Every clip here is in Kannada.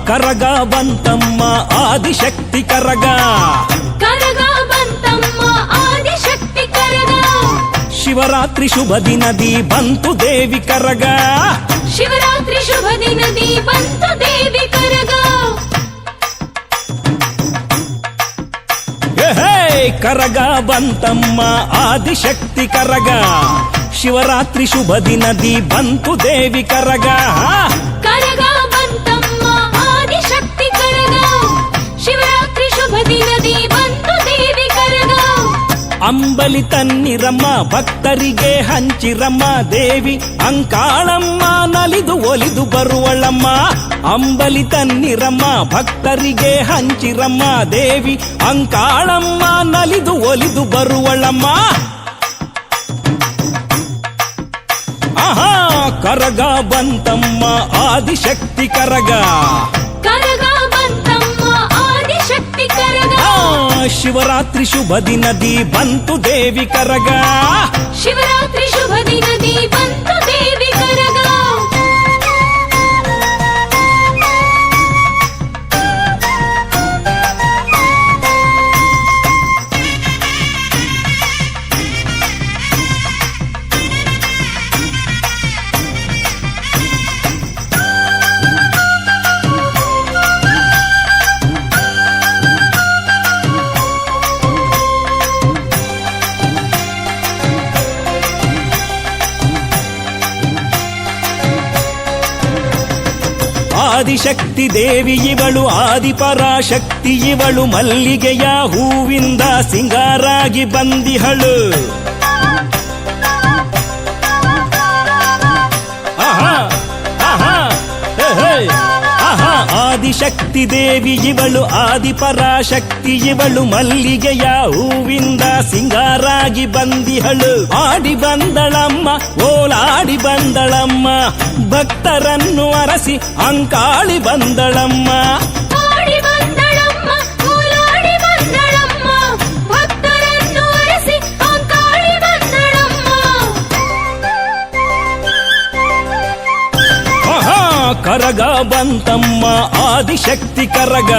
ಕರಗ ಬಂತಮ್ಮ ಆದಿಶಕ್ತಿ ಕರಗ ಕರಗ ಬಂತಮ್ಮ ಆದಿಶಕ್ತಿ ಕರಗ ಶಿವರಾತ್ರಿ ಶುಭ ದಿನದಿ ಬಂತು ದೇವಿ ಕರಗ ಶಿವರಾತ್ರಿ ಶುಭ ದಿನದಿ ಬಂತು ದೇವಿ ಕರಗ ಕರಗ ಬಂತಮ್ಮ ಆದಿಶಕ್ತಿ ಕರಗ ಶಿವರಾತ್ರಿ ಶುಭ ದಿನದಿ ಬಂತು ದೇವಿ ಕರಗ ಕರಗ ಬಂತಮ್ಮ ಆದಿಶಕ್ತಿ ಕರಗ ಶಿವರಾತ್ರಿ ಶುಭ ದಿನದಿ ಬಂತು ದೇವಿ ಕರಗ ಅಂಬಲಿ ತನ್ನಿರಮ್ಮ ಭಕ್ತರಿಗೆ ಹಂಚಿರಮ್ಮ ದೇವಿ ಅಂಕಾಳಮ್ಮ ನಲಿದು ಒಲಿದು ಬರುವಳಮ್ಮ ಅಂಬಲಿ ತನ್ನಿರಮ್ಮ ಭಕ್ತರಿಗೆ ಹಂಚಿರಮ್ಮ ದೇವಿ ಅಂಕಾಳಮ್ಮ ನಲಿದು ಒಲಿದು ಬರುವಳಮ್ಮ ಆಹಾ ಕರಗ ಬಂತಮ್ಮ ಆದಿಶಕ್ತಿ ಕರಗ ಕರಗ ಬಂತಮ್ಮ ಆದಿಶಕ್ತಿ ಕರಗ ಶಿವರಾತ್ರಿ ಶುಭ ದಿನದಿ ಬಂತು ದೇವಿ ಕರಗ ಶಿವರಾತ್ರಿ ಶುಭ ದಿನದಿ ಬಂತು ದೇವಿ ಕರಗ ಆದಿಶಕ್ತಿ ದೇವಿ ಇವಳು ಆದಿಪರಾಶಕ್ತಿ ಇವಳು ಮಲ್ಲಿಗೆಯ ಹೂವಿಂದ ಸಿಂಗಾರಾಗಿ ಬಂದಿಹಳು ಆದಿಶಕ್ತಿ ದೇವಿ ಇವಳು ಆದಿಪರಾಶಕ್ತಿ ಇವಳು ಮಲ್ಲಿಗೆಯ ಹೂವಿಂದ ಸಿಂಗಾರಾಗಿ ಬಂದಿಹಳು ಆಡಿ ಬಂದಳಮ್ಮ ಓಲಾಡಿ ಬಂದಳಮ್ಮ ಭಕ್ತರನ್ನು ಅರಸಿ ಅಂಕಾಳಿ ಬಂದಳಮ್ಮ ಆಡಿ ಬಂದಳಮ್ಮ ಓಲಾಡಿ ಬಂದಳಮ್ಮ ಭಕ್ತರನ್ನು ಅರಸಿ ಅಂಕಾಳಿ ಬಂದಳಮ್ಮ ಕರಗ ಬಂತಮ್ಮ ಆದಿಶಕ್ತಿ ಕರಗ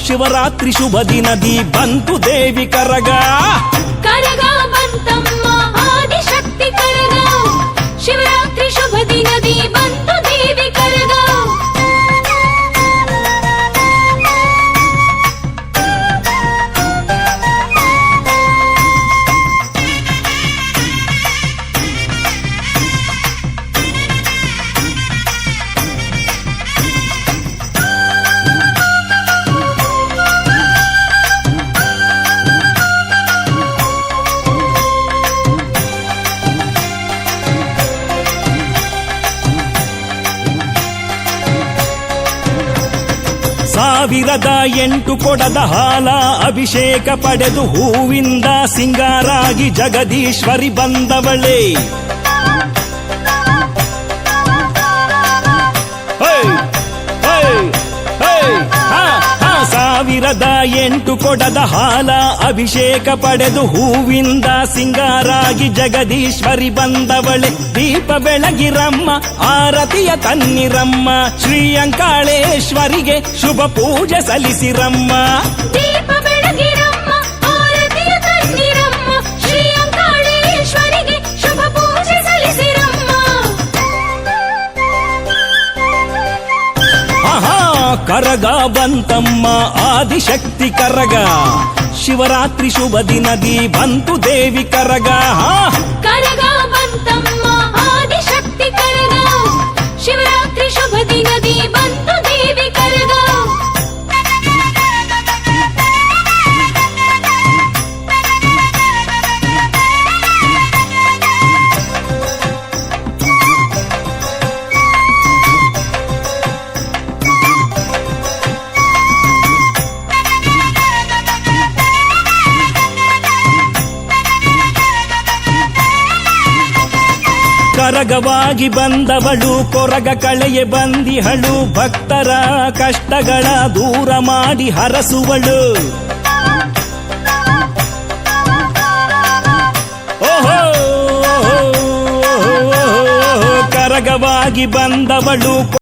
ಶಿವರಾತ್ರಿ ಶುಭ ದಿನದಿ ಬಂತು ದೇವಿ ಕರಗ ಕರಗ ಬಂತಮ್ಮ ಆದಿಶಕ್ತಿ ಕರಗ ಶಿವರಾತ್ರಿ ಶುಭ ದಿನದಿ ಬಂತು ದೇವಿ ಕರಗ ಸಾವಿರದ 8 ಕೊಡದ ಹಾಲ ಅಭಿಷೇಕ ಪಡೆದು ಹೂವಿಂದ ಸಿಂಗಾರಾಗಿ ಜಗದೀಶ್ವರಿ ಬಂದವಳೇ ಸಾವಿರದ 8 ಕೊಡದ ಹಾಲ ಅಭಿಷೇಕ ಪಡೆದು ಹೂವಿಂದ ಸಿಂಗಾರಾಗಿ ಜಗದೀಶ್ವರಿ ಬಂದವಳೆ ದೀಪ ಬೆಳಗಿರಮ್ಮ ಆರತಿಯ ತನ್ನಿರಮ್ಮ ಶ್ರೀ ಅಂಕಾಳೇಶ್ವರಿಗೆ ಶುಭ ಪೂಜೆ ಸಲ್ಲಿಸಿರಮ್ಮ ದೀಪ ಬೆಳಗಿರಮ್ಮ ಆರತಿಯ ತನ್ನಿರಮ್ಮ ಶ್ರೀ ಅಂಕಾಳೇಶ್ವರಿಗೆ ಶುಭ ಪೂಜೆ ಸಲ್ಲಿಸಿರಮ್ಮ ಕರಗ ಬಂತಮ್ಮ ಆದಿಶಕ್ತಿ ಕರಗ ಶಿವರಾತ್ರಿ ಶುಭ ದಿನದಿ ಬಂತು ದೇವಿ ಕರಗ ಕರಗ ಬಂತಮ್ಮ ಆದಿಶಕ್ತಿ ಕರಗ ಶಿವರಾತ್ರಿ ಶುಭ ದಿನದಿ ಬಂತು ದೇವಿ ಕರಗ ಕರಗವಾಗಿ ಬಂದವಳು ಕೊರಗ ಕಳೆಯೆ ಬಂದಿಹಳು ಭಕ್ತರ ಕಷ್ಟಗಳ ದೂರ ಮಾಡಿ ಹರಸುವಳು ಕರಗವಾಗಿ ಬಂದವಳು